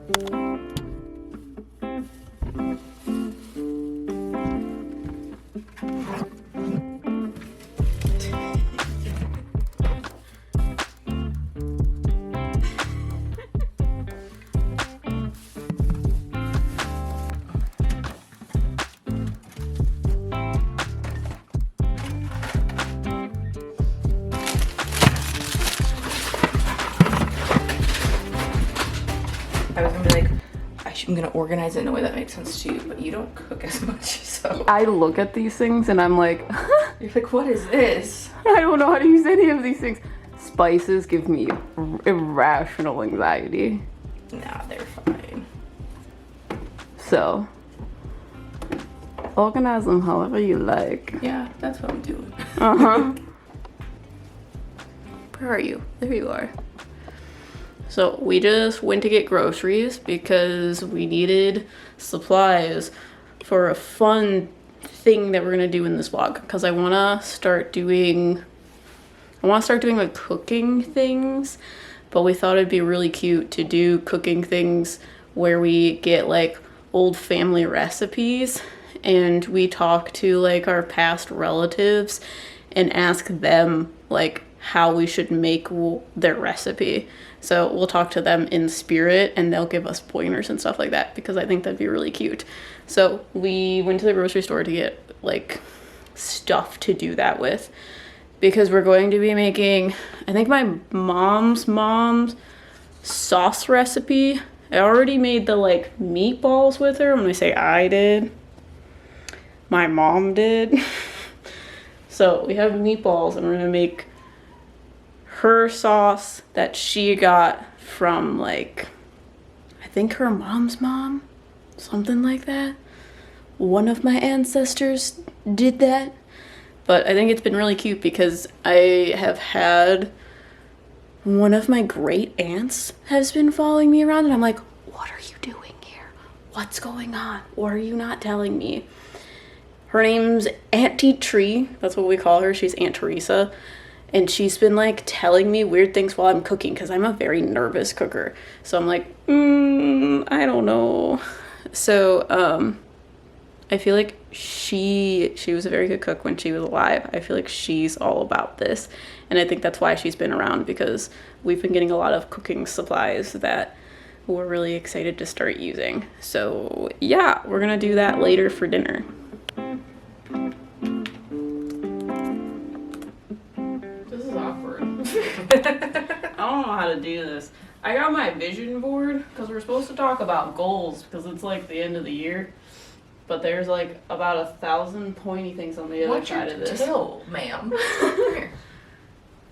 I was gonna be like, I'm gonna organize it in a way that makes sense to you, but you don't cook as much, so. I look at these things and I'm like, You're like, what is this? I don't know how to use any of these things. Spices give me irrational anxiety. Nah, they're fine. So, organize them however you like. Yeah, that's what I'm doing. Uh-huh. Where are you? There you are. So we just went to get groceries because we needed supplies for a fun thing that we're gonna do in this vlog. Because I wanna start doing like cooking things, but we thought it'd be really cute to do cooking things where we get like old family recipes and we talk to like our past relatives and ask them like how we should make their recipe. So we'll talk to them in spirit and they'll give us pointers and stuff like that because I think that'd be really cute. So we went to the grocery store to get like stuff to do that with because we're going to be making, I think my mom's sauce recipe. I already made the like meatballs with her. When I say I did, my mom did. So we have meatballs and we're gonna make her sauce that she got from like, I think her mom's mom, something like that. One of my ancestors did that. But I think it's been really cute because I have had one of my great aunts has been following me around and I'm like, what are you doing here? What's going on? What are you not telling me? Her name's Auntie Tree. That's what we call her. She's Aunt Teresa. And she's been like telling me weird things while I'm cooking because I'm a very nervous cooker. So I'm like, I don't know. So I feel like she was a very good cook when she was alive. I feel like she's all about this. And I think that's why she's been around because we've been getting a lot of cooking supplies that we're really excited to start using. So yeah, we're gonna do that later for dinner. I don't know how to do this. I got my vision board because we're supposed to talk about goals because it's like the end of the year. But there's like about 1,000 pointy things on the other side of this. Tail, ma'am. Come here.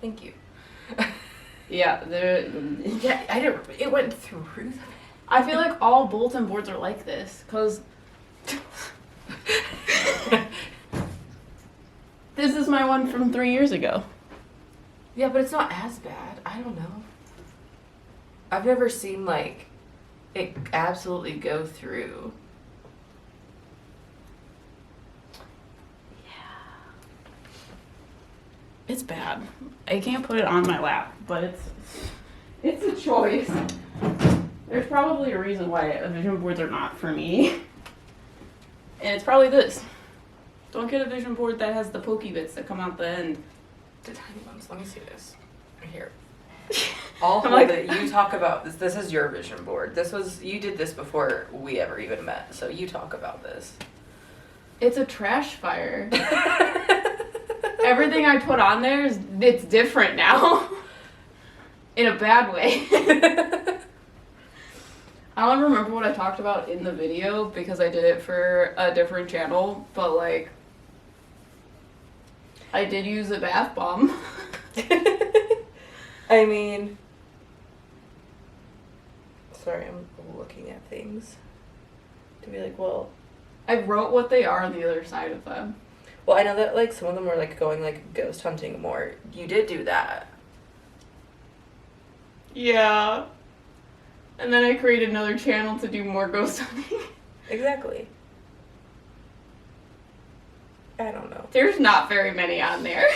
Thank you. Yeah, Yeah, I didn't. It went through. I feel like all bulletin boards are like this because this is my one from 3 years ago. Yeah, but it's not as bad. I don't know. I've never seen like it absolutely go through. It's bad. I can't put it on my lap, but it's a choice. There's probably a reason why vision boards are not for me. And it's probably this. Don't get a vision board that has the pokey bits that come out the end. The tiny ones. Let me see this. Right here. I'll hold like- it. You talk about this. This is your vision board. You did this before we ever even met. So you talk about this. It's a trash fire. Everything I put on there it's different now. In a bad way. I don't remember what I talked about in the video because I did it for a different channel, but like I did use a bath bomb. I mean, sorry, I'm looking at things to be like, well, I wrote what they are on the other side of them. well, I know that like some of them were like going like ghost hunting more. You did do that. Yeah. And then I created another channel to do more ghost hunting. Exactly. I don't know. There's not very many on there.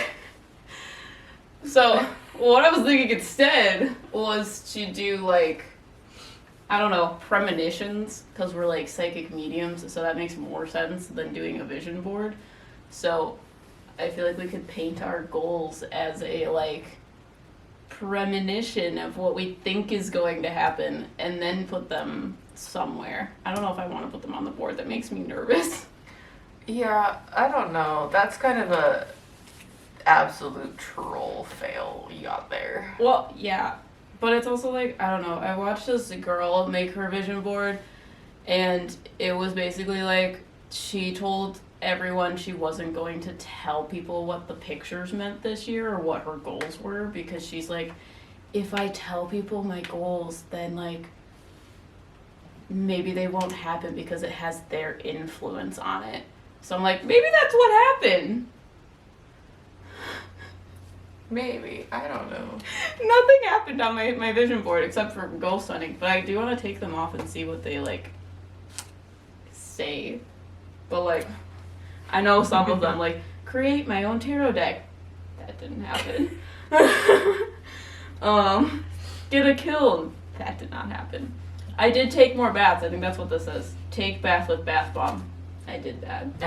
So what I was thinking instead was to do like I don't know, premonitions, because we're like psychic mediums, so that makes more sense than doing a vision board. So I feel like we could paint our goals as a like premonition of what we think is going to happen and then put them somewhere. I don't know if I want to put them on the board. That makes me nervous. Yeah, I don't know. That's kind of a absolute troll fail you got there. Well, yeah. But it's also like, I don't know, I watched this girl make her vision board, and it was basically like, she told everyone she wasn't going to tell people what the pictures meant this year or what her goals were, because she's like, if I tell people my goals, then like, maybe they won't happen because it has their influence on it. So I'm like, maybe that's what happened. Maybe. I don't know. Nothing happened on my vision board except for ghost hunting, but I do want to take them off and see what they like say. But like, I know some of them like create my own tarot deck. That didn't happen. Get a kiln. That did not happen. I did take more baths. I think that's what this says. Take bath with bath bomb. I did that. I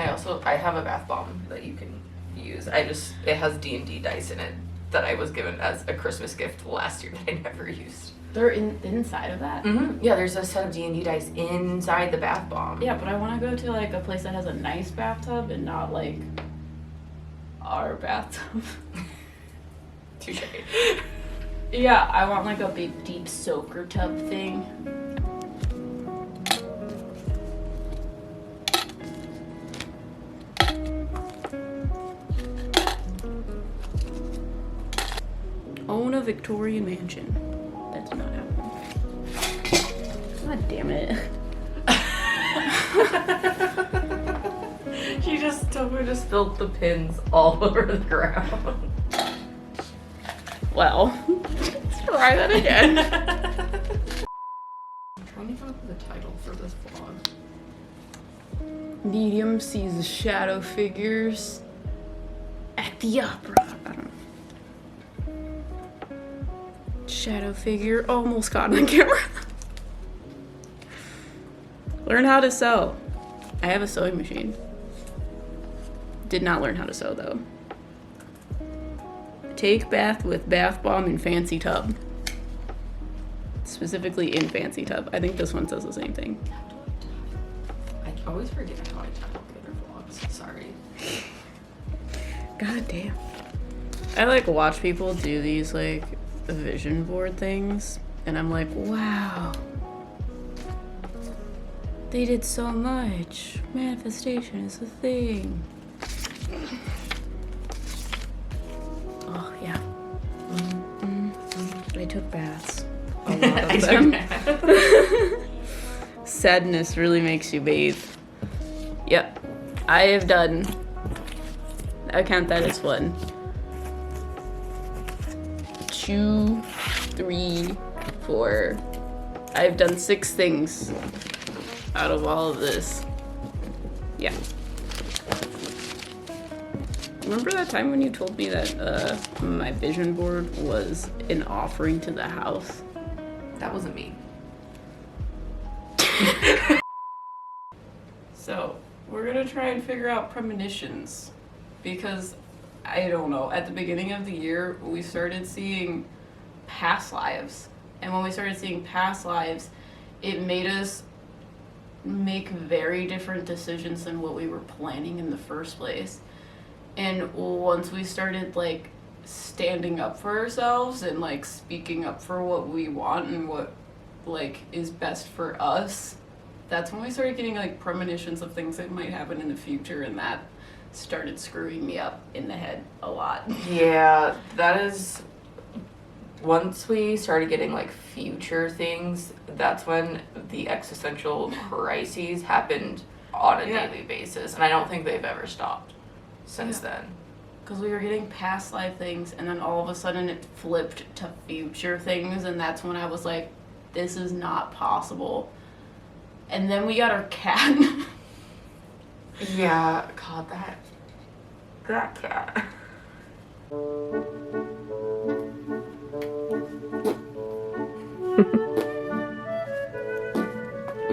have a bath bomb that you can use. It has D&D dice in it that I was given as a Christmas gift last year that I never used. They're inside of that? Mm-hmm. Yeah, there's a set of D&D dice inside the bath bomb. Yeah, but I want to go to like a place that has a nice bathtub and not like our bathtub. Touche. Yeah, I want like a big deep soaker tub thing. Own a Victorian mansion. That did not happen. God damn it. She just spilled the pins all over the ground. Well, let's try that again. I'm trying to come up with a title for this vlog. Medium sees shadow figures at the opera. I don't know. Shadow figure almost caught on camera. Learn how to sew. I have a sewing machine. Did not learn how to sew though. Take bath with bath bomb in fancy tub. Specifically in fancy tub. I think this one says the same thing. I always forget how I title the other vlogs. Sorry. God damn. I like watch people do these like vision board things and I'm like, wow. They did so much. Manifestation is a thing. Oh, yeah. I took baths. A lot of them. Sadness really makes you bathe. Yep. I have done. I count that as 1, 2, 3, 4. I've done 6 things out of all of this. Yeah. Remember that time when you told me that my vision board was an offering to the house? That wasn't me. So, we're gonna try and figure out premonitions. Because, I don't know, at the beginning of the year, we started seeing past lives. And when we started seeing past lives, it made us make very different decisions than what we were planning in the first place. And once we started like standing up for ourselves and like speaking up for what we want and what like is best for us, that's when we started getting like premonitions of things that might happen in the future, and that started screwing me up in the head a lot. Yeah, that is. Once we started getting like future things, that's when the existential crises happened on a daily basis, and I don't think they've ever stopped since then. Because we were getting past life things, and then all of a sudden it flipped to future things, and that's when I was like, this is not possible. And then we got our cat. Yeah, God, that cat.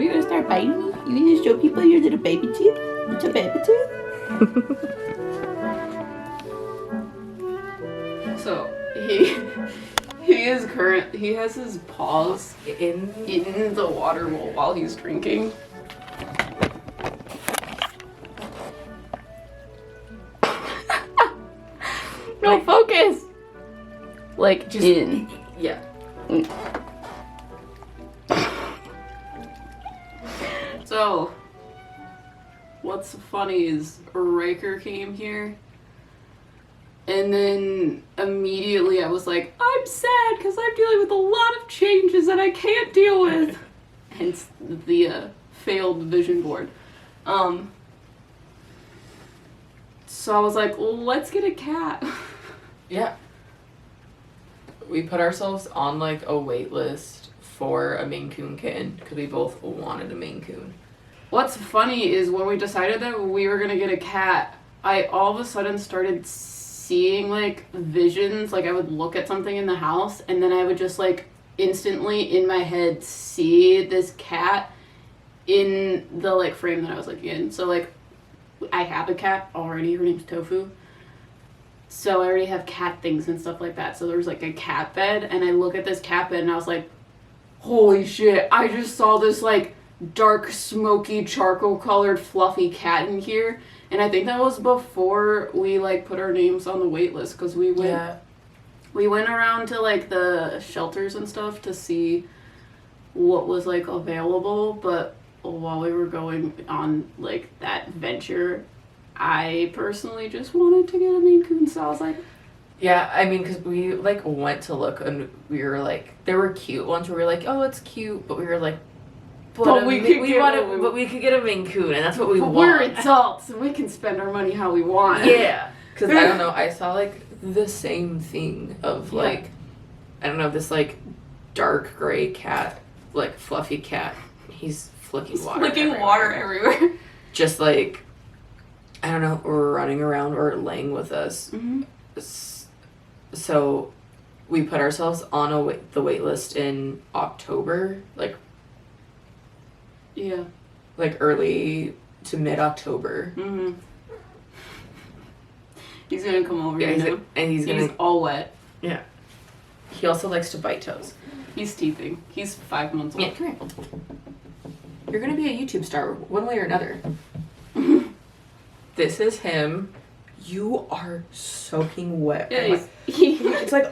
Are you gonna start biting me? You gonna show people your little baby tooth? It's a baby tooth? So he has his paws in the water while he's drinking. No, focus. Like just in. Yeah. So, what's funny is Ryker came here, and then immediately I was like, I'm sad because I'm dealing with a lot of changes that I can't deal with. Hence the failed vision board. So I was like, well, let's get a cat. Yeah. We put ourselves on like a wait list for a Maine Coon kitten because we both wanted a Maine Coon. What's funny is when we decided that we were gonna get a cat, I all of a sudden started seeing like visions. Like I would look at something in the house and then I would just like instantly in my head see this cat in the like frame that I was looking in. So like I have a cat already, her name's Tofu. So I already have cat things and stuff like that. So there was like a cat bed and I look at this cat bed and I was like, holy shit, I just saw this like dark, smoky, charcoal colored, fluffy cat in here. And I think that was before we like put our names on the wait list because we went around to like the shelters and stuff to see what was like available. But while we were going on like that venture, I personally just wanted to get a Maine Coon, so I was like, yeah, I mean, because we like went to look and we were like, there were cute ones where we were like, oh, it's cute, but we were like, but we could get a Maine Coon, and that's what we want. We're adults and we can spend our money how we want. Yeah, because I don't know, I saw like the same thing of like, I don't know, this like dark gray cat, like fluffy cat. He's flicking water everywhere. Just like, I don't know, or running around or laying with us. Mm-hmm. So we put ourselves on the wait list in October, like early to mid-October. Mm-hmm. He's gonna come over here now. And he's all wet. Yeah. He also likes to bite toes. He's teething. He's 5 months old. Yeah, come here. You're gonna be a YouTube star one way or another. This is him. You are soaking wet. Yeah, it's like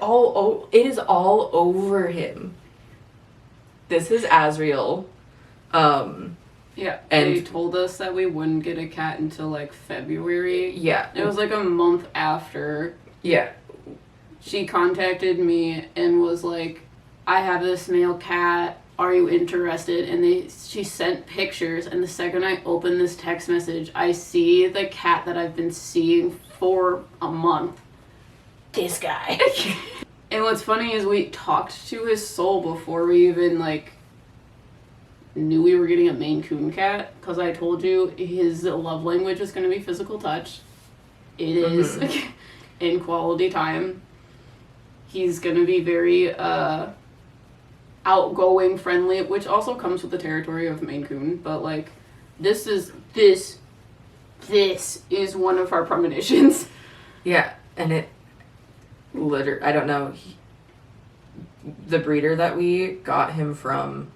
it is all over him. This is Azriel. Yeah, and they told us that we wouldn't get a cat until like February. Yeah. It was like a month after. Yeah. She contacted me and was like, I have this male cat. Are you interested? And she sent pictures, and the second I open this text message, I see the cat that I've been seeing for a month. This guy. And what's funny is we talked to his soul before we even like knew we were getting a Maine Coon cat, because I told you his love language is going to be physical touch. It is in quality time. He's going to be very outgoing, friendly, which also comes with the territory of Maine Coon, but like this is one of our premonitions. Yeah, and it literally, I don't know, the breeder that we got him from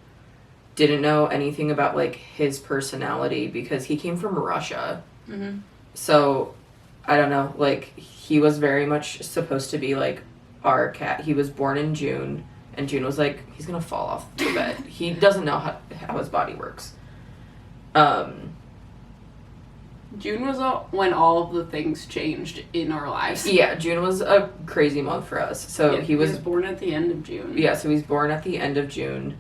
didn't know anything about like his personality because he came from Russia. Mm-hmm. So I don't know, like he was very much supposed to be like our cat. He was born in June, and June was like, he's gonna fall off the bed. He doesn't know how his body works. June was when all of the things changed in our lives. Yeah, June was a crazy month for us. So he was born at the end of June. Yeah, so he's born at the end of June.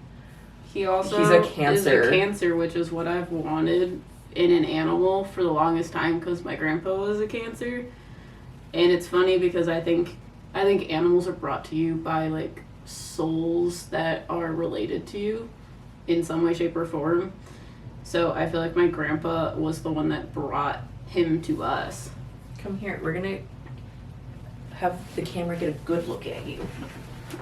He's a Cancer. Is a Cancer, which is what I've wanted in an animal for the longest time because my grandpa was a Cancer. And it's funny because I think animals are brought to you by like souls that are related to you in some way, shape, or form. So I feel like my grandpa was the one that brought him to us. Come here. We're gonna have the camera get a good look at you.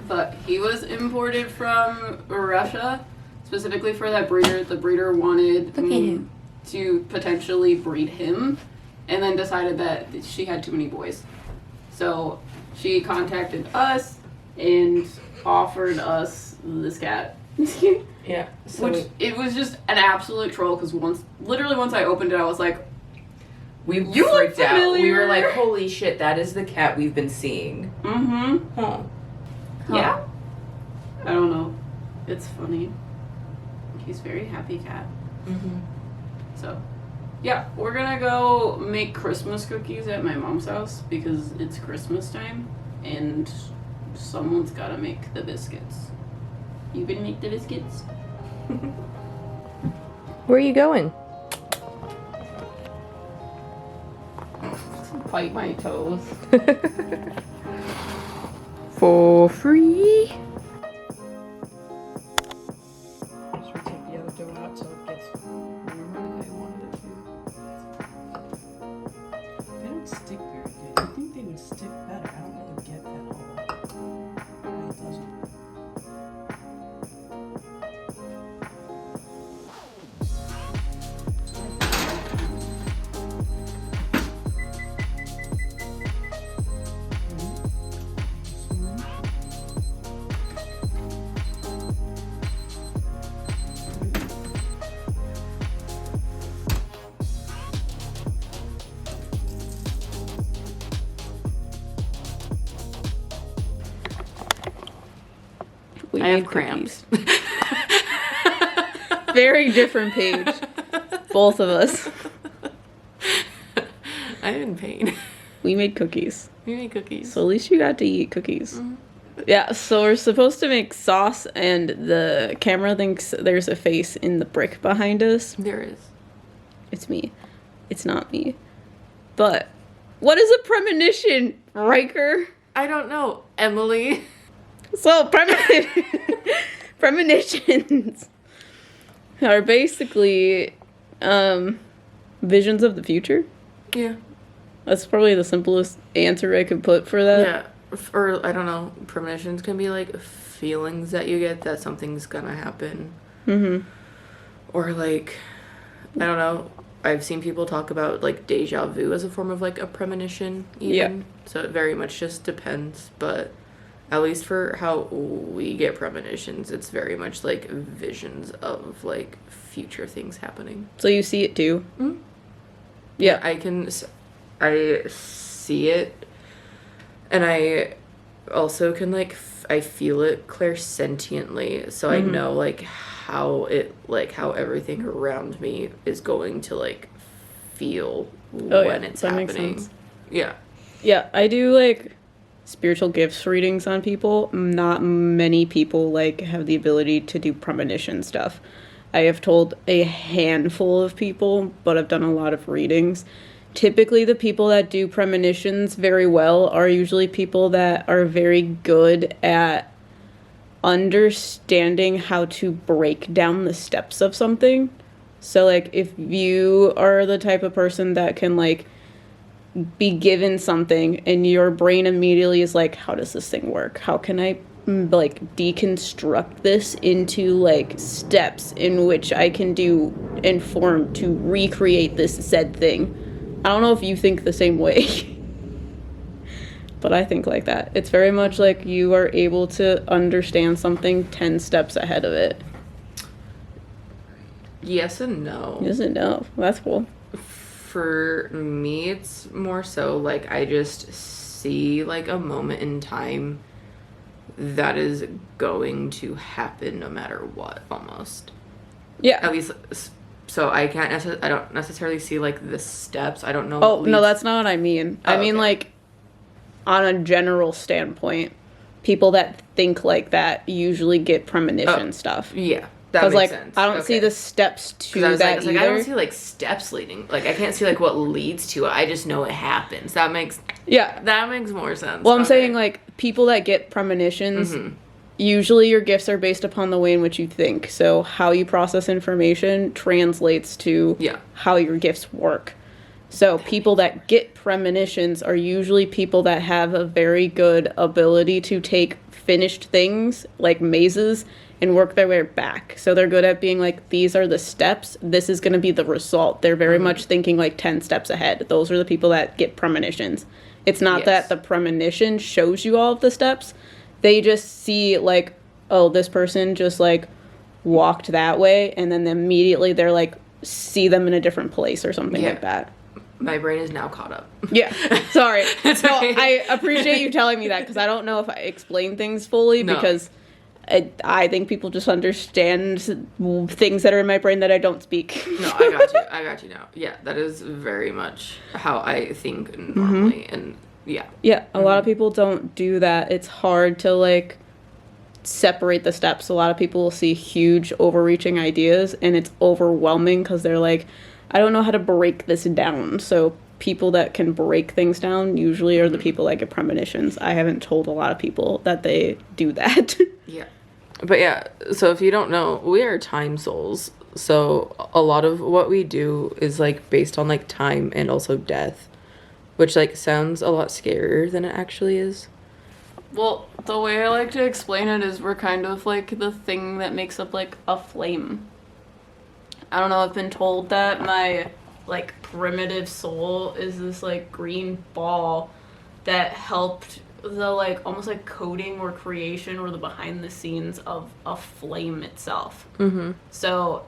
But he was imported from Russia, specifically for that breeder. The breeder wanted him. to potentially breed him, and then decided that she had too many boys. So she contacted us and offered us this cat. Yeah. So Which, it was just an absolute troll, because once I opened it, I was like, we You look freaked out. We familiar. were like, holy shit, that is the cat we've been seeing. mm-hmm. Huh. Yeah. I don't know. It's funny. He's a very happy cat. Mm-hmm. So, yeah, we're gonna go make Christmas cookies at my mom's house because it's Christmas time and someone's gotta make the biscuits. You gonna make the biscuits? Where are you going? Bite my toes. For free? Should we take the other dough out so it gets warmer? I wanted it to. They don't stick very good. I think they would stick better. I don't really get that whole. Why it doesn't. We I have made cramps. cookies. Very different page. Both of us. I'm in pain. We made cookies. We made cookies. So at least you got to eat cookies. Yeah, so we're supposed to make sauce, and the camera thinks there's a face in the brick behind us. There is. It's me. It's not me. But what is a premonition, Ryker? I don't know, Emily. So premonitions are basically visions of the future. Yeah. That's probably the simplest answer I could put for that. Yeah. Or, I don't know, premonitions can be like feelings that you get that something's gonna happen. Mm-hmm. Or like, I don't know, I've seen people talk about like deja vu as a form of like a premonition even. Yeah. So it very much just depends, but at least for how we get premonitions, it's very much like visions of like future things happening. So you see it too? Mhm. Yeah. I see it, and I also can like I feel it clairsentiently, so I know like how everything around me is going to like feel when it's that makes happening. sense. Yeah. Yeah, I do like spiritual gifts readings on people. Not many people like have the ability to do premonition stuff. I have told a handful of people, but I've done a lot of readings. Typically, the people that do premonitions very well are usually people that are very good at understanding how to break down the steps of something. So, like, if you are the type of person that can, like, be given something and your brain immediately is like, how does this thing work? How can I, like, deconstruct this into, like, steps in which I can do and form to recreate this said thing? I don't know if you think the same way, but I think like that. It's very much like you are able to understand something 10 steps ahead of it. Yes and no. Yes and no. That's cool. For me, it's more so like I just see like a moment in time that is going to happen no matter what, almost. Yeah. At least, so I can't I don't necessarily see like the steps. I don't know. Oh, what no, leads- that's not what I mean. I mean, okay. like, on a general standpoint, people that think like that usually get premonition stuff. Yeah, that Because, makes like, sense. I don't see Okay. the steps to 'Cause I was that like, it's either. like, I don't see like steps leading. Like I can't see like what leads to it. I just know it happens. That makes more sense. Well, I'm Okay. saying, like, people that get premonitions, usually your gifts are based upon the way in which you think. So how you process information translates to Yeah. how your gifts work. So people that get premonitions are usually people that have a very good ability to take finished things, like mazes, and work their way back. So they're good at being like, these are the steps, this is going to be the result. They're very much thinking like 10 steps ahead. Those are the people that get premonitions. It's not that the premonition shows you all of the steps. They just see like, oh, this person just like walked that way, and then immediately they're like, see them in a different place or something like that. My brain is now caught up. Yeah, sorry. It's No, okay. I appreciate you telling me that, because I don't know if I explain things fully, because I think people just understand things that are in my brain that I don't speak. No, I got you now. Yeah, that is very much how I think normally, and yeah. Yeah, a lot of people don't do that. It's hard to like separate the steps. A lot of people will see huge overreaching ideas, and it's overwhelming because they're like, I don't know how to break this down. So people that can break things down usually are the people that get premonitions. I haven't told a lot of people that they do that. Yeah. But yeah, so if you don't know, we are time souls. So a lot of what we do is like based on like time and also death, which like sounds a lot scarier than it actually is. Well, the way I like to explain it is we're kind of like the thing that makes up like a flame. I don't know, I've been told that my like primitive soul is this like green ball that helped the like almost like coding or creation or the behind the scenes of a flame itself. Mm-hmm. So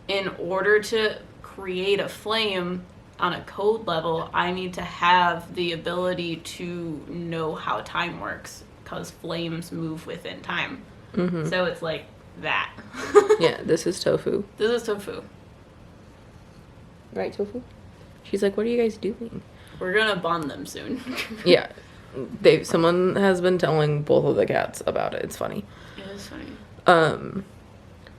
in order to create a flame on a code level, I need to have the ability to know how time works, because flames move within time. Mm-hmm. So it's like that. Yeah, this is Tofu. This is Tofu. Right, Tofu? She's like, what are you guys doing? We're gonna bond them soon. Yeah. Someone has been telling both of the cats about it. It's funny. It is funny.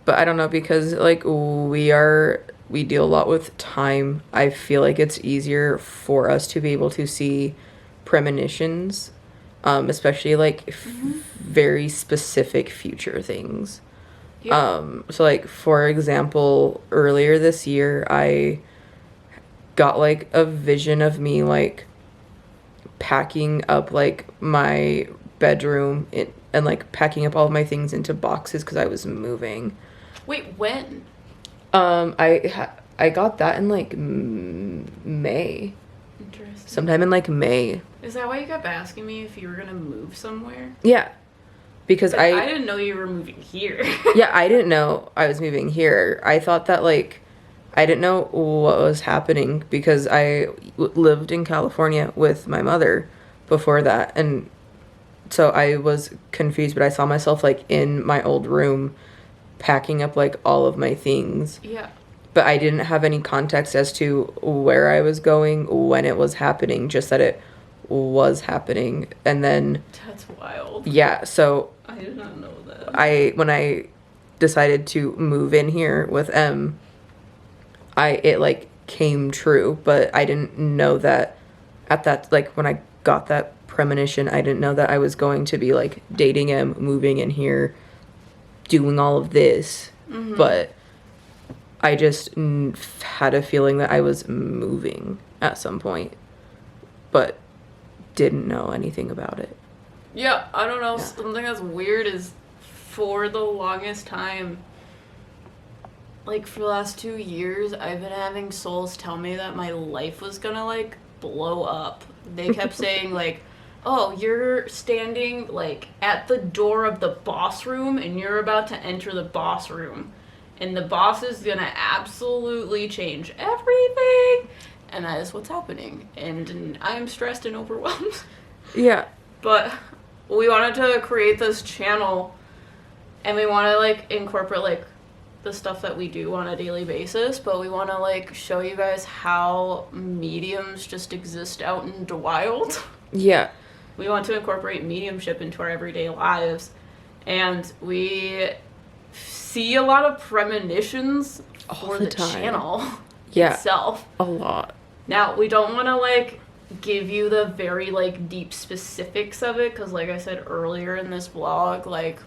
But I don't know, because like we deal a lot with time. I feel like it's easier for us to be able to see premonitions, especially like very specific future things. Yeah. So like for example, earlier this year I got like a vision of me like packing up like my bedroom and like packing up all of my things into boxes because I was moving. Wait, when? I got that in like May. Interesting. Sometime in like May. Is that why you kept asking me if you were gonna move somewhere? Yeah. Because I didn't know you were moving here. Yeah, I didn't know I was moving here. I thought that like I didn't know what was happening because I lived in California with my mother before that, and so I was confused, but I saw myself like in my old room packing up like all of my things. Yeah. But I didn't have any context as to where I was going, when it was happening, just that it was happening. And then That's wild. yeah, so I did not know that. when I decided to move in here with M, it like came true, but I didn't know that at that, like when I got that premonition, I didn't know that I was going to be like dating him, moving in here, doing all of this. Mm-hmm. But I just had a feeling that I was moving at some point, but didn't know anything about it. Yeah, I don't know. Yeah. Something that's weird is for the longest time, like for the last 2 years, I've been having souls tell me that my life was gonna like blow up. They kept saying like, oh, you're standing like at the door of the boss room and you're about to enter the boss room. And the boss is gonna absolutely change everything. And that is what's happening. And I'm stressed and overwhelmed. Yeah. But we wanted to create this channel and we want to like incorporate like the stuff that we do on a daily basis, but we want to like show you guys how mediums just exist out in the wild. Yeah. We want to incorporate mediumship into our everyday lives, and we see a lot of premonitions All for the the time. channel Yeah. itself. A lot. Now, we don't want to, like, give you the very, like, deep specifics of it, because, like I said earlier in this vlog, like,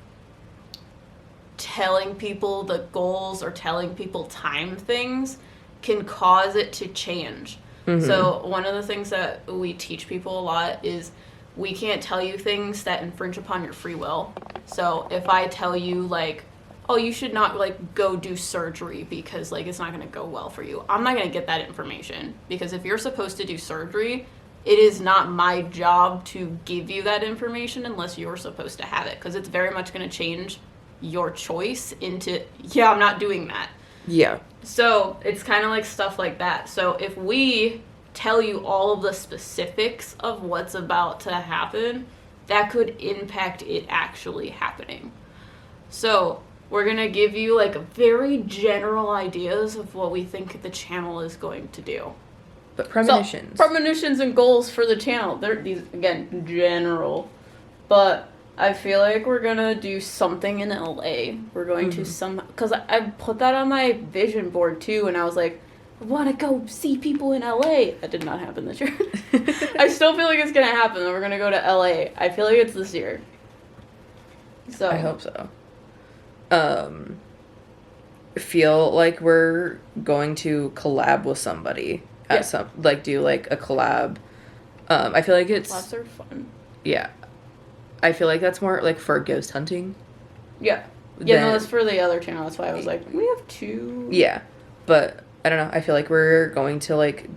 telling people the goals or telling people time things can cause it to change. Mm-hmm. So, one of the things that we teach people a lot is we can't tell you things that infringe upon your free will. So, if I tell you, like, oh, you should not, like, go do surgery because, like, it's not going to go well for you. I'm not going to get that information because if you're supposed to do surgery, it is not my job to give you that information unless you're supposed to have it because it's very much going to change your choice into, yeah, I'm not doing that. Yeah. So it's kind of like stuff like that. So if we tell you all of the specifics of what's about to happen, that could impact it actually happening. So we're going to give you like very general ideas of what we think the channel is going to do. But premonitions. So, premonitions and goals for the channel. They're these, again, general. But I feel like we're going to do something in LA. We're going to because I put that on my vision board too, and I was like, I want to go see people in LA. That did not happen this year. I still feel like it's going to happen, and we're going to go to LA. I feel like it's this year. So I hope so. Feel like we're going to collab with somebody at some, like, do like a collab. I feel like it's collabs are fun. Yeah, I feel like that's more like for ghost hunting. Yeah. Yeah, no, that's for the other channel. That's why I was like, we have two. Yeah, but I don't know. I feel like we're going to like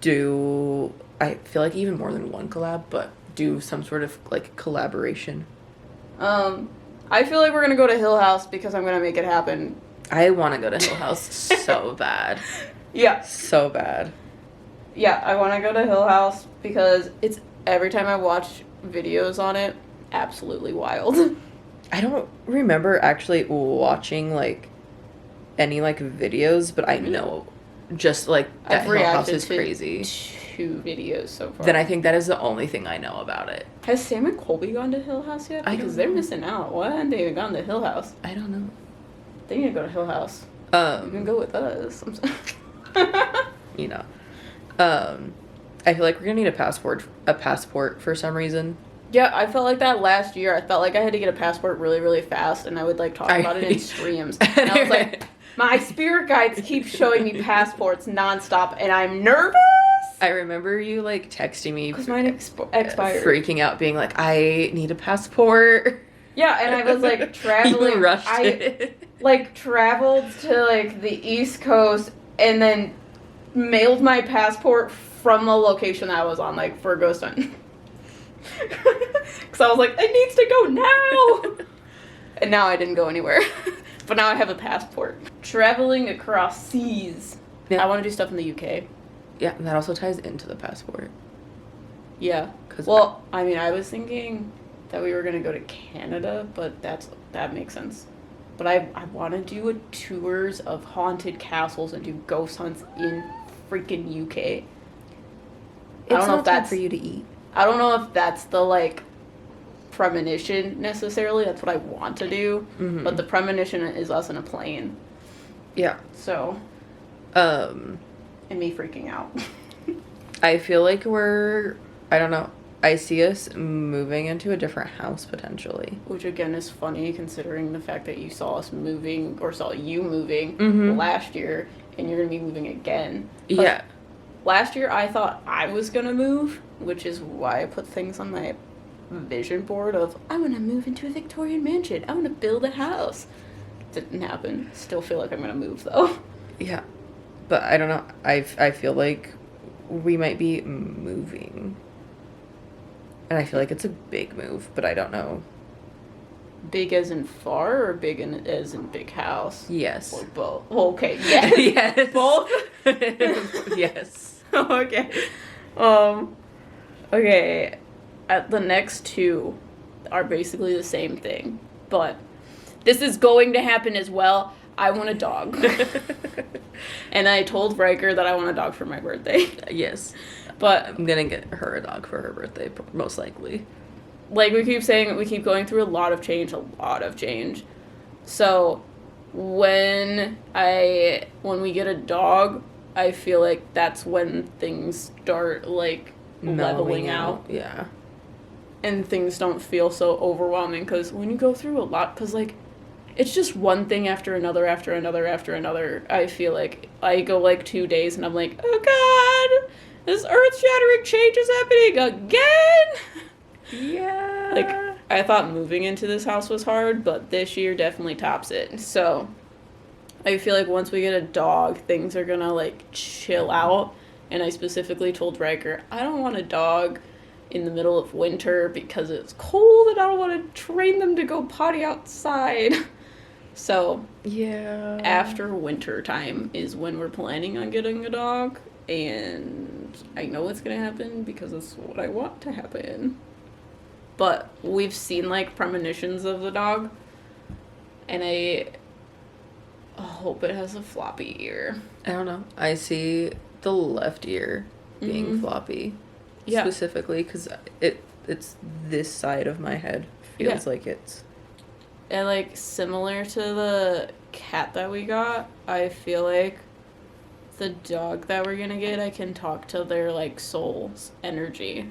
do. I feel like even more than one collab, but do some sort of like collaboration. I feel like we're gonna go to Hill House because I'm gonna make it happen. I want to go to Hill House so bad. Yeah. So bad. Yeah, I want to go to Hill House because it's every time I watch videos on it, absolutely wild. I don't remember actually watching like any like videos, but I know just like that Hill House is crazy. 2 videos so far. Then I think that is the only thing I know about it. Has Sam and Colby gone to Hill House yet? Because they're missing out. Why haven't they even gone to Hill House? I don't know. They need to go to Hill House. You can go with us. You know. I feel like we're gonna need a passport for some reason. Yeah, I felt like that last year. I felt like I had to get a passport really, really fast, and I would like talk about it in streams. And I was like, my spirit guides keep showing me passports nonstop, and I'm nervous. I remember you like texting me because mine expired, freaking out, being like, "I need a passport." Yeah, and I was like traveling. You rushed it. Like traveled to like the East Coast, and then mailed my passport from the location that I was on, like for a ghost hunt. Because I was like, it needs to go now. And now I didn't go anywhere. But now I have a passport. Traveling across seas. Yeah. I want to do stuff in the UK. Yeah, and that also ties into the passport. Yeah. Well, I mean, I was thinking that we were going to go to Canada, but that makes sense. But I want to do tours of haunted castles and do ghost hunts in freaking UK. It's I don't know if that's for you to eat. I don't know if that's the like premonition necessarily. That's what I want to do. Mm-hmm. But the premonition is us in a plane. Yeah. So. And me freaking out. I feel like I don't know. I see us moving into a different house potentially. Which again is funny considering the fact that you saw us moving or saw you moving last year and you're going to be moving again. Yeah. Last year I thought I was going to move, which is why I put things on my vision board of I want to move into a Victorian mansion. I want to build a house. Didn't happen. Still feel like I'm going to move though. Yeah. But I don't know. I feel like we might be moving. And I feel like it's a big move, but I don't know. Big as in far or big as in big house? Yes. Or both? Okay, yes. Yes. Both? Yes. Okay. Okay. The next 2 are basically the same thing, but this is going to happen as well. I want a dog. And I told Ryker that I want a dog for my birthday. Yes. But I'm gonna get her a dog for her birthday, most likely. Like we keep saying, we keep going through a lot of change. So when we get a dog, I feel like that's when things start like leveling out. Yeah. And things don't feel so overwhelming because when you go through a lot, because like it's just one thing after another. I feel like I go like 2 days and I'm like, oh God, this earth-shattering change is happening again. Yeah. Like I thought moving into this house was hard, but this year definitely tops it. So I feel like once we get a dog, things are gonna like chill out. And I specifically told Ryker, I don't want a dog in the middle of winter because it's cold and I don't want to train them to go potty outside. So Yeah. after winter time is when we're planning on getting a dog, and I know it's gonna happen because it's what I want to happen. But we've seen like premonitions of the dog, and I hope it has a floppy ear. I don't know. I see the left ear being floppy. Yeah. Specifically because it's this side of my head feels like it's. And like similar to the cat that we got, I feel like the dog that we're gonna get, I can talk to their like soul's energy.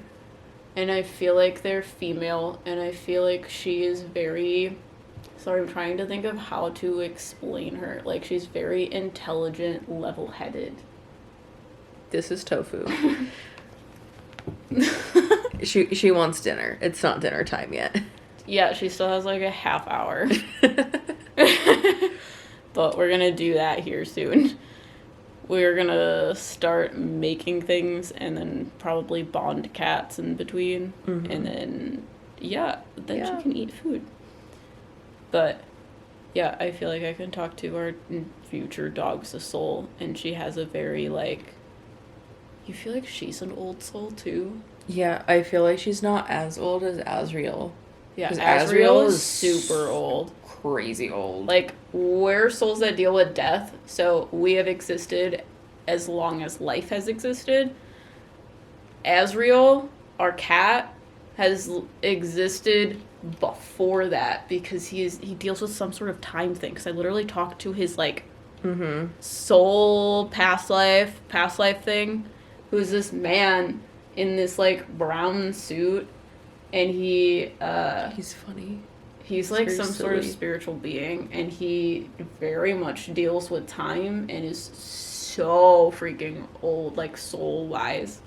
And I feel like they're female, and I feel like she is very, sorry, I'm trying to think of how to explain her. Like, she's very intelligent, level-headed. This is Tofu. She wants dinner. It's not dinner time yet. Yeah, she still has like a half hour. But we're gonna do that here soon. We're gonna start making things and then probably bond cats in between. Mm-hmm. And then, then she can eat food. But, yeah, I feel like I can talk to our future dog's soul, and she has a very, like, you feel like she's an old soul, too? Yeah, I feel like she's not as old as Azriel. Yeah, 'Cause Azriel is super old. Crazy old. Like, we're souls that deal with death, so we have existed as long as life has existed. Azriel, our cat, has existed before that because he deals with some sort of time thing. Because I literally talked to his, like, soul past life thing, who's this man in this, like, brown suit, and he's funny. He's like very some sort of silly. spiritual being, and he very much deals with time and is so freaking old, like soul-wise.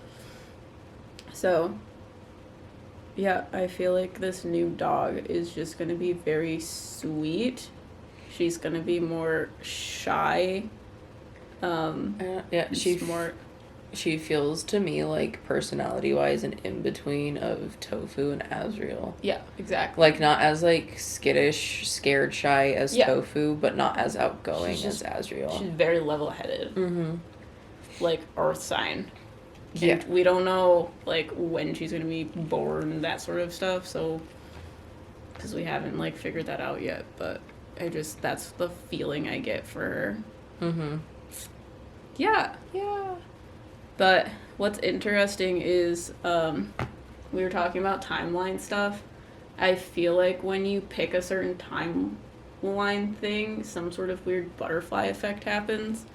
So, yeah, I feel like this new dog is just going to be very sweet. She's going to be more shy. She's more. She feels to me like personality-wise an in-between of Tofu and Azriel. Yeah, exactly. Like, not as, like, skittish, scared, shy as Yeah. Tofu, but not as outgoing She's as Azriel. She's very level-headed. Mm-hmm. Like, earth sign. Yeah. And we don't know, like, when she's going to be born, that sort of stuff, so, because we haven't, like, figured that out yet, but that's the feeling I get for her. Mm-hmm. Yeah. But what's interesting is, we were talking about timeline stuff. I feel like when you pick a certain timeline thing, some sort of weird butterfly effect happens.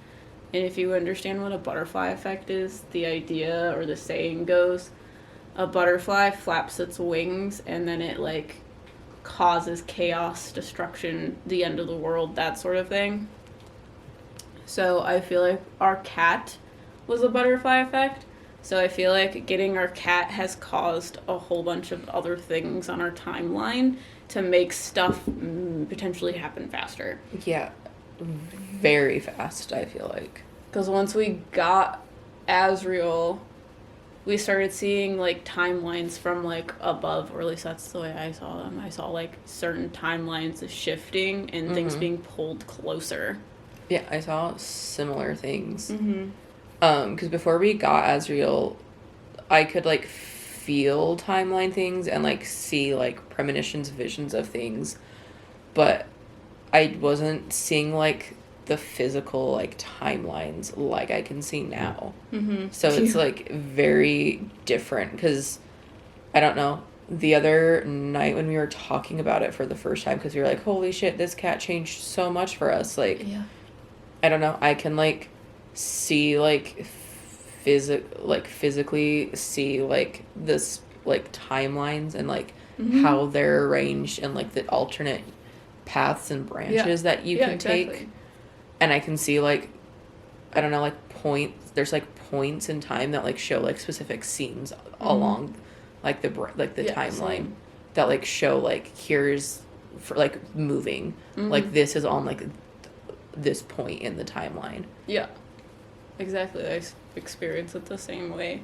And if you understand what a butterfly effect is, the idea or the saying goes, a butterfly flaps its wings and then it, like, causes chaos, destruction, the end of the world, that sort of thing. So I feel like our cat was a butterfly effect. So I feel like getting our cat has caused a whole bunch of other things on our timeline to make stuff potentially happen faster. Yeah. Very fast, I feel like. Because once we got Azriel, we started seeing, like, timelines from, like, above, or at least that's the way I saw them. I saw, like, certain timelines shifting and things being pulled closer. Yeah, I saw similar things. Mm-hmm. Because before we got Azriel, I could, like, feel timeline things and, like, see, like, premonitions, visions of things. But I wasn't seeing, like, the physical, like, timelines like I can see now. Mm-hmm. So it's, like, very different. Because, I don't know, the other night when we were talking about it for the first time, because we were like, holy shit, this cat changed so much for us. Like, Yeah. I don't know, I can, like, see, like, physically see, like, this, like, timelines and, like, how they're arranged and, like, the alternate paths and branches that you can take. And I can see, like, I don't know, like, there's, like, points in time that, like, show, like, specific scenes along, like, the timeline. Same. that like show like here's for like moving, like this is on like this point in the timeline. Yeah, exactly. I experience it the same way.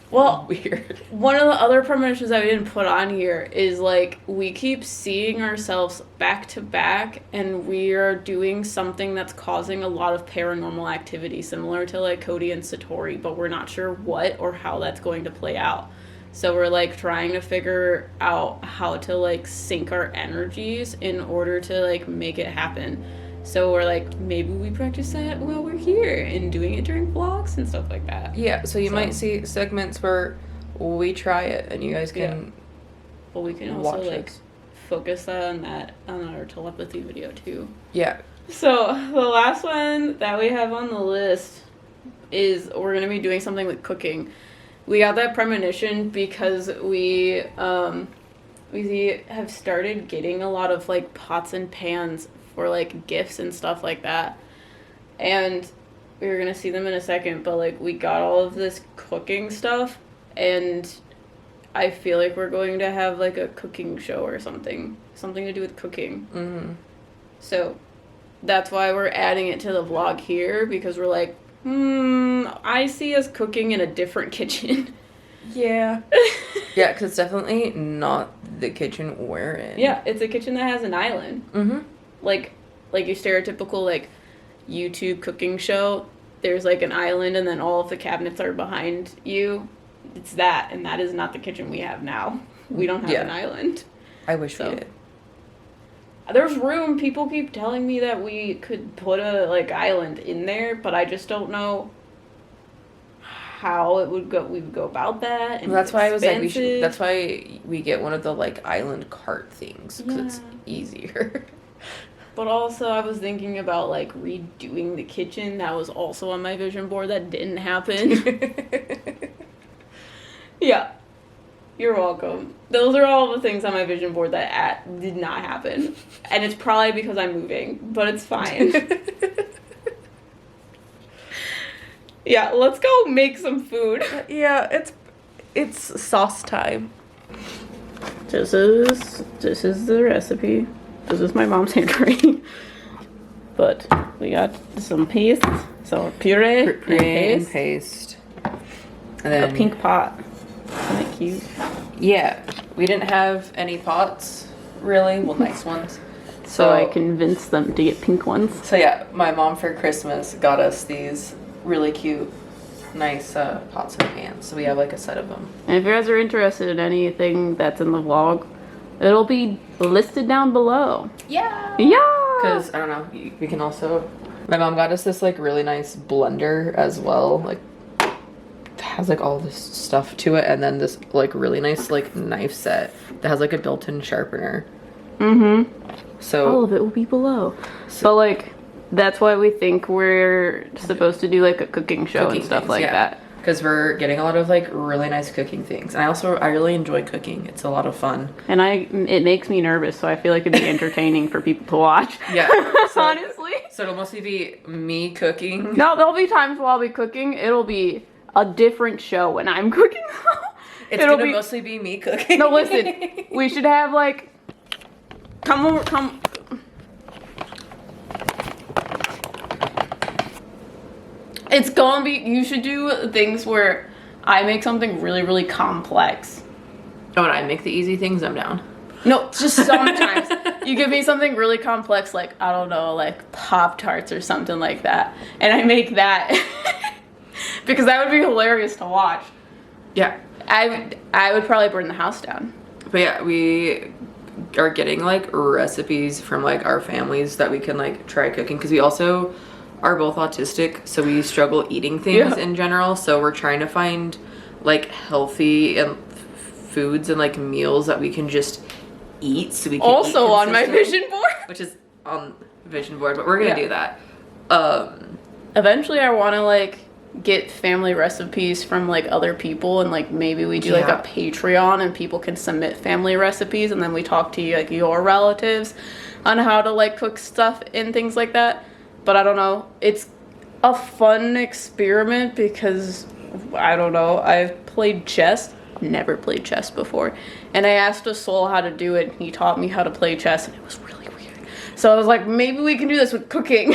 Well, Weird. one of the other premonitions that we didn't put on here is like we keep seeing ourselves back to back, and we are doing something that's causing a lot of paranormal activity, similar to like Cody and Satori, but we're not sure what or how that's going to play out. So we're like trying to figure out how to like sync our energies in order to like make it happen. So we're like, maybe we practice that while we're here and doing it during vlogs and stuff like that. Yeah, so you might see segments where we try it and you guys can But we can also watch like us. focus on our telepathy video too. Yeah. So the last one that we have on the list is we're gonna be doing something with cooking. We got that premonition because we have started getting a lot of like pots and pans for like gifts and stuff like that, and we were gonna see them in a second, but like we got all of this cooking stuff, and I feel like we're going to have like a cooking show or something to do with cooking. Mm-hmm. So that's why we're adding it to the vlog here, because we're like, I see us cooking in a different kitchen. Yeah. Yeah, because it's definitely not the kitchen we're in. Yeah, it's a kitchen that has an island. Mm-hmm. Like your stereotypical like YouTube cooking show, there's like an island and then all of the cabinets are behind you. It's that, and that is not the kitchen we have now. We don't have an island. I wish So. we did. There's room. People keep telling me that we could put a like island in there, but I just don't know how it would go. We would go about that. And Well, that's why I was like, we should. expensive. That's why we get one of the like island cart things because it's Yeah. easier. But also, I was thinking about like redoing the kitchen. That was also on my vision board. That didn't happen. Yeah. You're welcome. Those are all the things on my vision board that did not happen. And it's probably because I'm moving, but it's fine. Yeah, let's go make some food. Yeah, it's sauce time. This is the recipe. This is my mom's handwriting. But we got some paste, so puree, and paste. And then A pink pot. Isn't that cute? Yeah, we didn't have any pots really. Well, nice ones. So I convinced them to get pink ones. So yeah, my mom for Christmas got us these really cute, nice pots and pans. So we have like a set of them. And if you guys are interested in anything that's in the vlog, it'll be listed down below. Yeah. Yeah! Because I don't know, we can also. My mom got us this like really nice blender as well. Like has like all this stuff to it, and then this like really nice like knife set that has like a built-in sharpener. Mm-hmm. So All of it will be below. So like, that's why we think we're supposed to do like a cooking show and stuff like that. Because we're getting a lot of like really nice cooking things, and I really enjoy cooking. It's a lot of fun. And it makes me nervous, so I feel like it'd be entertaining for people to watch. Yeah. So, Honestly. So it'll mostly be me cooking. No, there'll be times while I'll be cooking. It'll be a different show when I'm cooking. It'll mostly be me cooking. No, listen. We should have like. Come. It's gonna be. You should do things where I make something really, really complex. Oh, and I make the easy things. I'm down. No, just sometimes. You give me something really complex, like, I don't know, like Pop-Tarts or something like that. And I make that. Because that would be hilarious to watch. Yeah. I would probably burn the house down. But yeah, we are getting like recipes from like our families that we can like try cooking, because we also are both autistic, so we struggle eating things in general. So we're trying to find like healthy and foods and like meals that we can just eat, so we can Also eat on my consistently, vision board. which is on vision board, but we're gonna do that. Eventually I want to like get family recipes from like other people, and like maybe we do like a Patreon and people can submit family recipes, and then we talk to you like your relatives on how to like cook stuff and things like that. But I don't know, it's a fun experiment because I don't know, I've played chess never played chess before. And I asked a soul how to do it, and he taught me how to play chess, and it was really weird. So I was like, maybe we can do this with cooking.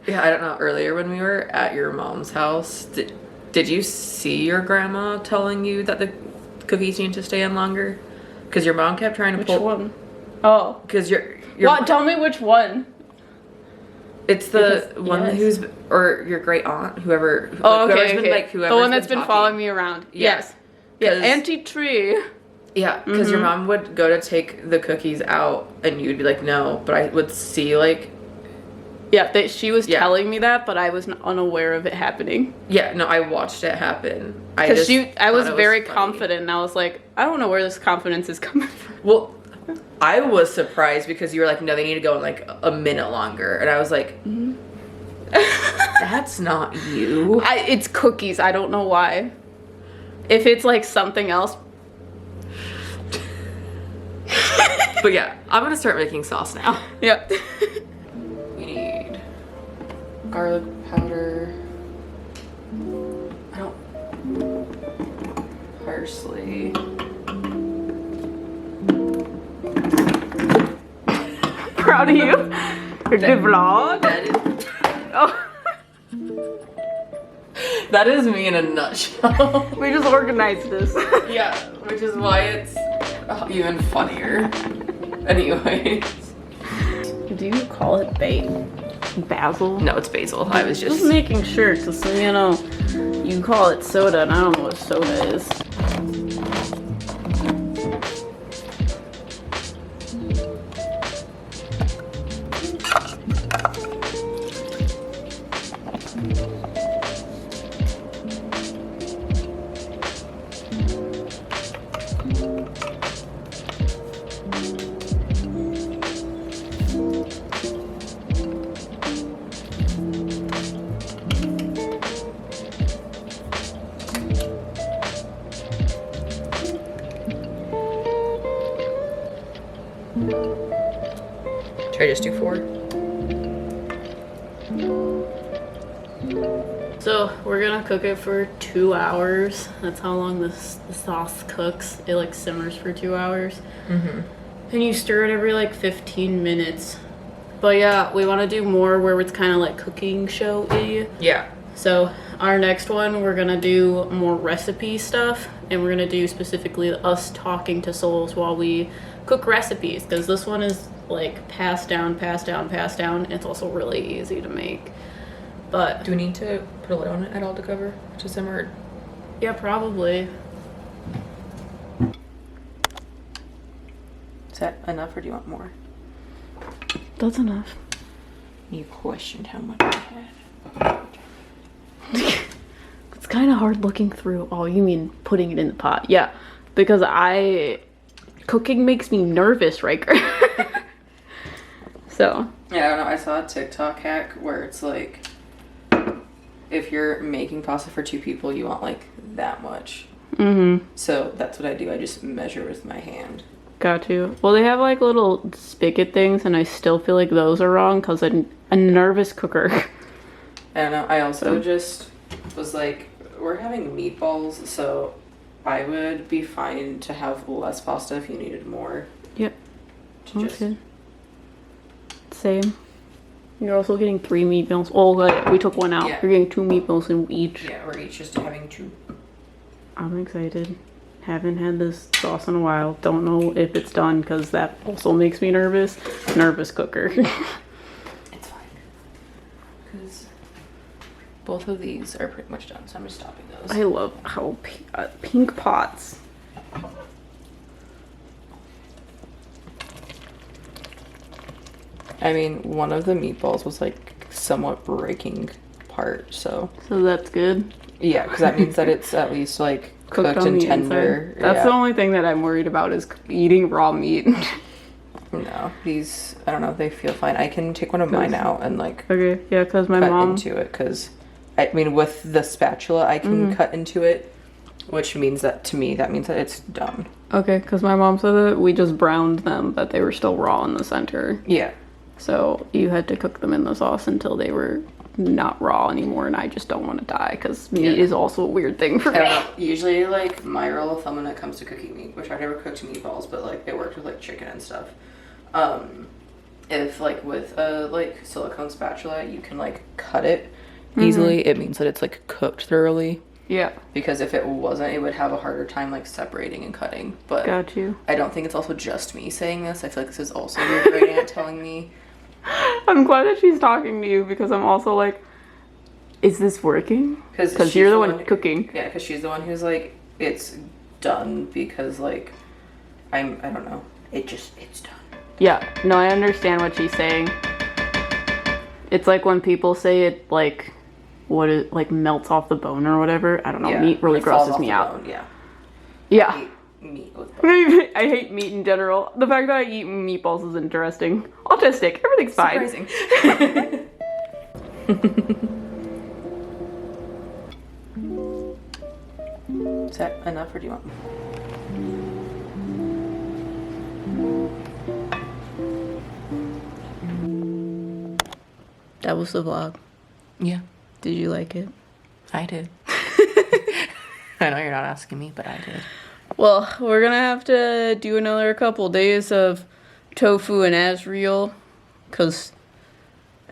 Yeah, I don't know. Earlier when we were at your mom's house, did you see your grandma telling you that the cookies need to stay in longer? Because your mom kept trying to Which pull. one? Oh. Because your What? Tell me which one. It's the Because- one yes. who's, or your great aunt, whoever. Oh, like, okay, whoever's okay. been, like, whoever's the one that's been talking. following me around. Yeah. Yes. Yeah, 'Cause- Auntie Tree. Yeah, because your mom would go to take the cookies out, and you'd be like, no, but I would see, like, Yeah, she was Yeah. telling me that, but I was unaware of it happening. yeah, no, I watched it happen. Because I was thought it very funny. confident, and I was like, I don't know where this confidence is coming from. Well, I was surprised because you were like, no, they need to go in like a minute longer, and I was like, that's not you. It's cookies. I don't know why. If it's like something else. But yeah, I'm gonna start making sauce now. Yeah. We need garlic powder. I don't. Parsley. Proud of you. The vlog. That is, Oh, that is me in a nutshell. we just organized this. Yeah, which is why it's even funnier. Anyways. Do you call it basil? No, it's basil. I was Just just. making sure, because you know, you call it soda, and I don't know what soda is. Should I just do 4? So we're gonna cook it for 2 hours. That's how long the sauce cooks. It like simmers for 2 hours. Mm-hmm. And you stir it every like 15 minutes. But yeah, we want to do more where it's kind of like cooking show-y. Yeah. So our next one, we're gonna do more recipe stuff, and we're gonna do specifically us talking to souls while we cook recipes, because this one is like passed down. It's also really easy to make. But Do we need to put a lid on it at all to cover to simmer? yeah, probably. Is that enough, or do you want more? That's enough. You questioned how much I had. It's kind of hard looking through. Oh, you mean putting it in the pot? Yeah, because cooking makes me nervous, Ryker. So Yeah, I don't know. I saw a TikTok hack where it's like, if you're making pasta for 2 people, you want like that much. So that's what I do. I just measure with my hand. got you. Well, they have like little spigot things, and I still feel like those are wrong because I'm a nervous cooker. I don't know. I also just was like, we're having meatballs, so I would be fine to have less pasta if you needed more. Yep. To just- Okay. Same. You're also getting 3 meatballs. Oh, we took one out. Yeah. You're getting 2 meatballs in each. Yeah, we're each just having 2. I'm excited. Haven't had this sauce in a while. Don't know if it's done because that also makes me nervous. Nervous cooker. It's fine. Because both of these are pretty much done, so I'm just stopping those. I love how pink pots. I mean, one of the meatballs was like somewhat breaking apart, so So that's good. yeah, because that means that it's at least like cooked on and the tender. inside. That's yeah. the only thing that I'm worried about is eating raw meat. No, these, I don't know, they feel fine. I can take one of mine out and like Okay, yeah, because my cut mom. into it, because I mean, with the spatula, I can cut into it, which means that to me, that means that it's done. Okay, because my mom said that we just browned them, but they were still raw in the center. Yeah. So you had to cook them in the sauce until they were not raw anymore, and I just don't want to die because meat is also a weird thing for I don't me. know. Usually, like, my rule of thumb when it comes to cooking meat, which I've never cooked meatballs, but, like, it worked with, like, chicken and stuff. If, like, with a, like, silicone spatula, you can, like, cut it easily, it means that it's, like, cooked thoroughly. Yeah, Because if it wasn't, it would have a harder time, like, separating and cutting. But got you. I don't think it's also just me saying this. I feel like this is also your great aunt telling me. I'm glad that she's talking to you because I'm also like, is this working? Because she's you're the one cooking. Yeah, because she's the one who's like, it's done because, like, I don't know. It's done. Yeah, no, I understand what she's saying. It's like when people say it, like, like melts off the bone or whatever. I don't know. Yeah, Meat really it falls grosses off me the out. bone, yeah. Yeah. I eat meat with bone. I hate meat in general. The fact that I eat meatballs is interesting. Autistic. Everything's fine. Surprising. Is that enough or do you want? That was the vlog. Yeah, Did you like it? I did. I know you're not asking me, but I did. Well, we're gonna have to do another couple days of tofu and Asriel, because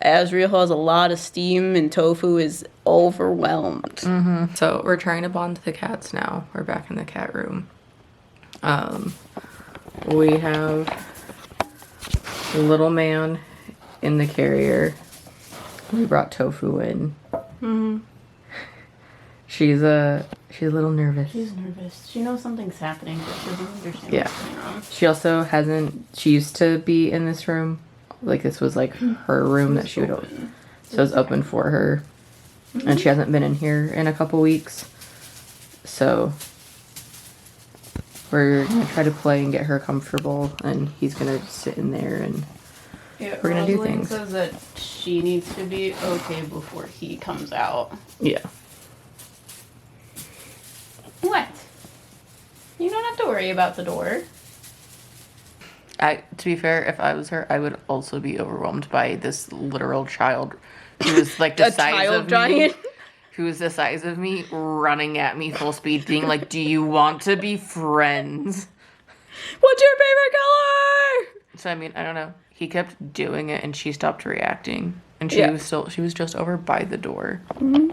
Asriel has a lot of steam and tofu is overwhelmed. So we're trying to bond the cats now. We're back in the cat room. We have the little man in the carrier. We brought tofu in. She's a little nervous. She's nervous. She knows something's happening, but she doesn't understand Yeah. what's going on. She also hasn't. She used to be in this room. Like this was like her room that she would. So it was open for her, and she hasn't been in here in a couple weeks. So we're gonna try to play and get her comfortable, and he's gonna sit in there and Yeah, we're gonna do Rosalind things. says that she needs to be okay before he comes out. yeah. What? You don't have to worry about the door. To be fair, if I was her, I would also be overwhelmed by this literal child who is like the A size child of giant? me, who is the size of me, running at me full speed, being like, "Do you want to be friends?" What's your favorite color? So I mean, I don't know. He kept doing it, and she stopped reacting, and she Yeah. was just over by the door. She's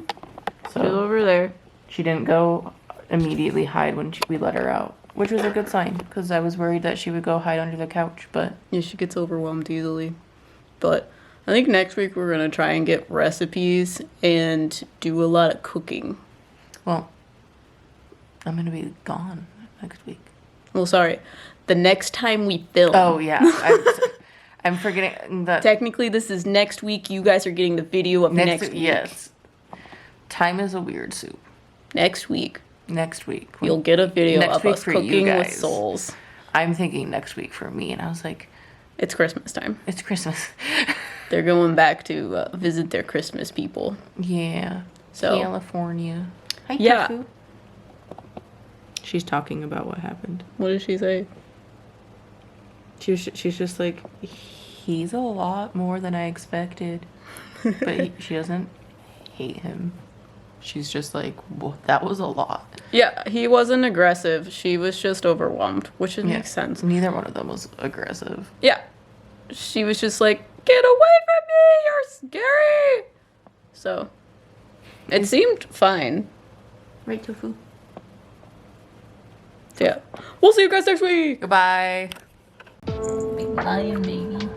So over there. she didn't go immediately hide when we let her out, which was a good sign because I was worried that she would go hide under the couch, but. Yeah, she gets overwhelmed easily. But I think next week we're going to try and get recipes and do a lot of cooking. Well, I'm going to be gone next week. Well, sorry. The next time we film. Oh, yeah. I'm forgetting that. Technically, this is next week. You guys are getting the video of next week. Yes. Time is a weird soup. Next week. Next week. You'll get a video Next of week us for you cooking with guys. souls. I'm thinking next week for me, and I was like, It's Christmas time. it's Christmas. They're going back to visit their Christmas people. Yeah. So- California. Hi, Yeah. Tofu. She's talking about what happened. What did she say? She's just like, he's a lot more than I expected. But she doesn't hate him. She's just like, well, that was a lot. Yeah, he wasn't aggressive. She was just overwhelmed, which makes sense. Neither one of them was aggressive. Yeah. She was just like, get away from me, you're scary. So, it seemed fine. Right, Tofu? So, yeah. We'll see you guys next week. Goodbye. Lion baby.